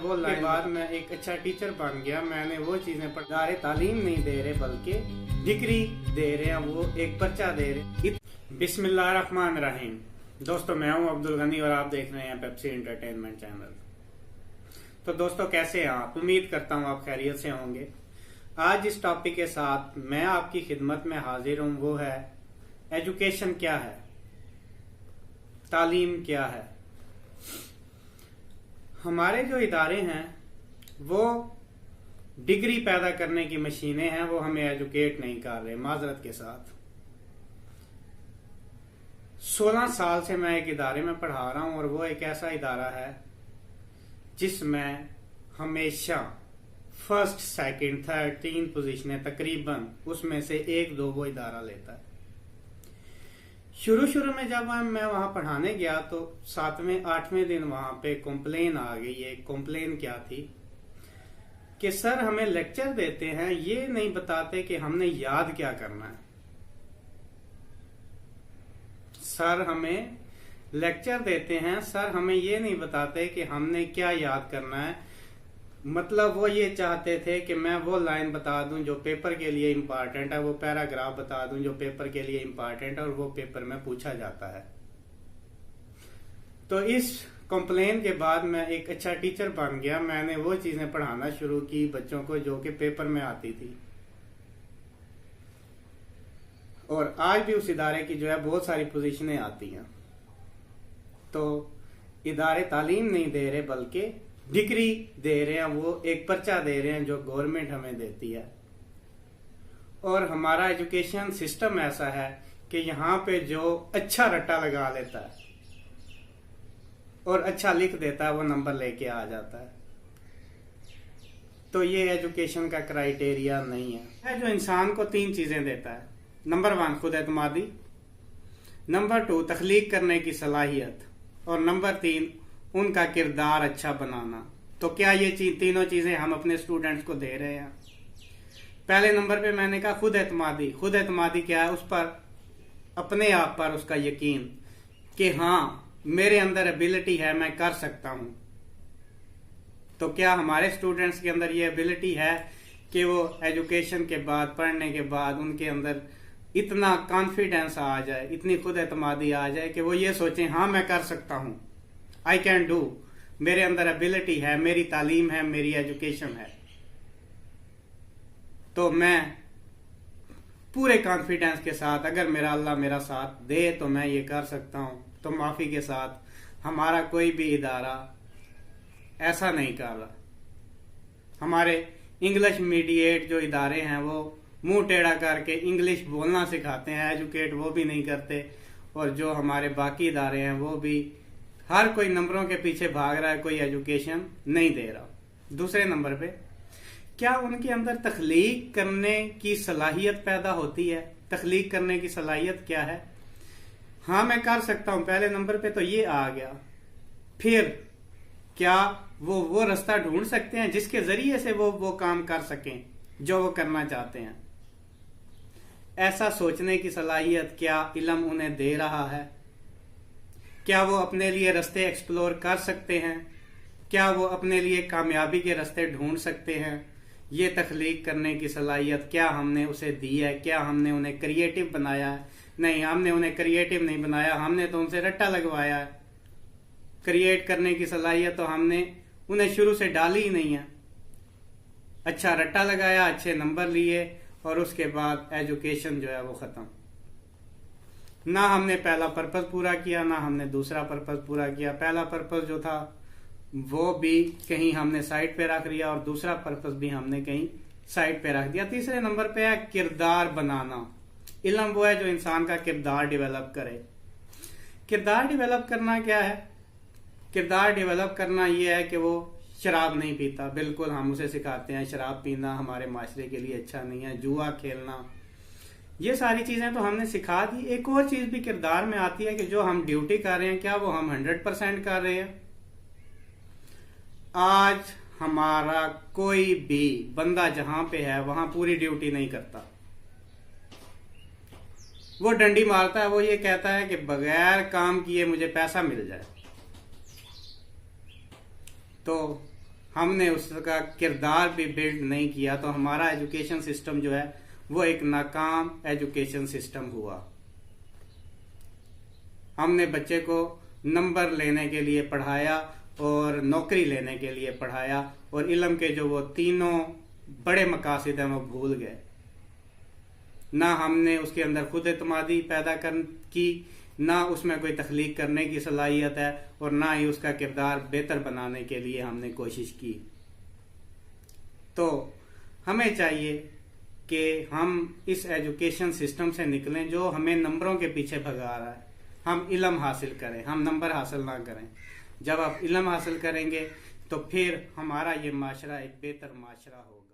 वो लाइन के बाद मैं एक अच्छा टीचर बन गया। मैंने वो चीजें पढ़ा तालीम नहीं दे रहे बल्कि डिग्री दे रहे हैं, वो एक पर्चा दे रहे। बिस्मिल्लाहिर्रहमानिर्रहीम। दोस्तों मैं हूं अब्दुल गनी और आप देख रहे हैं पेप्सी एंटरटेनमेंट चैनल। तो दोस्तों कैसे हैं आप? उम्मीद करता हूं आप खैरियत से होंगे। आज इस टॉपिक के साथ मैं आपकी खिदमत में हाजिर हूं, वो है एजुकेशन क्या है, तालीम क्या है। हमारे जो इदारे हैं वो डिग्री पैदा करने की मशीनें हैं, वो हमें एजुकेट नहीं कर रहे। माजरत के साथ 16 साल से मैं एक इदारे में पढ़ा रहा हूं और वो एक ऐसा इदारा है जिसमें हमेशा फर्स्ट सेकंड थर्ड 3 पोजीशनें तकरीबन उसमें से 1-2 वो इदारा लेता है। शुरू में जब मैं वहां पढ़ाने गया तो 7वें-8वें दिन वहां पे कंप्लेन आ गई। ये कंप्लेन क्या थी कि सर हमें लेक्चर देते हैं, ये नहीं बताते कि हमने याद क्या करना है। सर हमें लेक्चर देते हैं, सर हमें ये नहीं बताते कि हमने क्या याद करना है। मतलब वो ये चाहते थे कि मैं वो लाइन बता दूं जो पेपर के लिए इम्पोर्टेंट है, वो पैराग्राफ बता दूं जो पेपर के लिए इम्पोर्टेंट है और वो पेपर में पूछा जाता है। तो इस कंप्लेन के बाद मैं एक अच्छा टीचर बन गया। मैंने वो चीजें पढ़ाना शुरू की बच्चों को जो कि पेपर में आती थी। और आज भी उस इदारे की जो है बहुत सारी पोजीशनें आती हैं। तो इदारे तालीम नहीं दे रहे बल्कि डिग्री दे रहे हैं, वो एक पर्चा दे रहे हैं जो गवर्नमेंट हमें देती है। और हमारा एजुकेशन सिस्टम ऐसा है कि यहाँ पे जो अच्छा रट्टा लगा लेता है और अच्छा लिख देता है वो नंबर लेके आ जाता है। तो ये एजुकेशन का क्राइटेरिया नहीं है। जो इंसान को 3 चीजें देता है। नंबर 1 खुद एतमादी, नंबर 2 तख्लीक करने की सलाहियत और नंबर 3 उनका किरदार अच्छा बनाना। तो क्या ये तीनों चीजें हम अपने स्टूडेंट्स को दे रहे हैं? पहले नंबर पे मैंने कहा खुद एतमादी। खुद एतमादी क्या है? उस पर अपने आप पर उसका यकीन कि हाँ मेरे अंदर एबिलिटी है, मैं कर सकता हूं। तो क्या हमारे स्टूडेंट्स के अंदर ये एबिलिटी है कि वो एजुकेशन के बाद, पढ़ने के बाद उनके अंदर इतना कॉन्फिडेंस आ जाए, इतनी खुद एतमादी आ जाए कि वो ये सोचें हाँ मैं कर सकता हूं, आई कैन डू, मेरे अंदर एबिलिटी है, मेरी तालीम है, मेरी एजुकेशन है, तो मैं पूरे कॉन्फिडेंस के साथ अगर मेरा अल्लाह मेरा साथ दे तो मैं ये कर सकता हूं। तो माफी के साथ हमारा कोई भी इदारा ऐसा नहीं कर रहा। हमारे इंग्लिश मीडिएट जो इदारे हैं वो मुंह टेढ़ा करके इंग्लिश बोलना सिखाते हैं, एजुकेट वो भी नहीं करते। और जो हमारे बाकी इदारे हैं वो भी हर कोई नंबरों के पीछे भाग रहा है, कोई एजुकेशन नहीं दे रहा। दूसरे नंबर पे क्या उनके अंदर तख्लीक करने की सलाहियत पैदा होती है? तख्लीक करने की सलाहियत क्या है? हाँ मैं कर सकता हूं, पहले नंबर पे तो ये आ गया। फिर क्या वो रास्ता ढूंढ सकते हैं जिसके जरिए से वो काम कर सकें जो वो करना चाहते हैं? ऐसा सोचने की सलाहियत क्या इल्म उन्हें दे रहा है? क्या वो अपने लिए रास्ते एक्सप्लोर कर सकते हैं? क्या वो अपने लिए कामयाबी के रास्ते ढूंढ सकते हैं? ये तख्लीक करने की सलाहियत क्या हमने उसे दी है? क्या हमने उन्हें क्रिएटिव बनाया है? नहीं, हमने उन्हें क्रिएटिव नहीं बनाया, हमने तो उनसे रट्टा लगवाया है। क्रिएट करने की सलाहियत तो हमने उन्हें शुरू से डाली ही नहीं है। अच्छा रट्टा लगाया, अच्छे नंबर लिए और उसके बाद एजुकेशन जो है वो खत्म। ना हमने पहला पर्पस पूरा किया, ना हमने दूसरा पर्पस पूरा किया। पहला पर्पस जो था वो भी कहीं हमने साइड पे रख दिया और दूसरा पर्पस भी हमने कहीं साइड पे रख दिया। तीसरे नंबर पे है किरदार बनाना। इल्म वो है जो इंसान का किरदार डेवलप करे। किरदार डेवलप करना क्या है? किरदार डेवलप करना ये है कि वो शराब नहीं पीता। बिल्कुल हम उसे सिखाते हैं शराब पीना हमारे माशरे के लिए अच्छा नहीं है, जुआ खेलना, ये सारी चीजें तो हमने सिखा दी। एक और चीज भी किरदार में आती है कि जो हम ड्यूटी कर रहे हैं क्या वो हम 100% कर रहे हैं? आज हमारा कोई भी बंदा जहां पे है वहां पूरी ड्यूटी नहीं करता। वो डंडी मारता है, वो ये कहता है कि बगैर काम किए मुझे पैसा मिल जाए। तो हमने उसका किरदार भी बिल्ड नहीं किया, तो हमारा एजुकेशन सिस्टम जो है वो एक नाकाम एजुकेशन सिस्टम हुआ। हमने बच्चे को नंबर लेने के लिए पढ़ाया और नौकरी लेने के लिए पढ़ाया, और इल्म के जो वो तीनों बड़े मकासद हैं वो भूल गए। ना हमने उसके अंदर खुद एतमादी पैदा की, ना उसमें कोई तख्लीक करने की सलाहियत है, और ना ही उसका किरदार बेहतर बनाने के लिए हमने कोशिश की। तो हमें चाहिए कि हम इस एजुकेशन सिस्टम से निकलें जो हमें नंबरों के पीछे भगा रहा है। हम इल्म हासिल करें, हम नंबर हासिल ना करें। जब आप इल्म हासिल करेंगे तो फिर हमारा ये माशरा एक बेहतर माशरा होगा।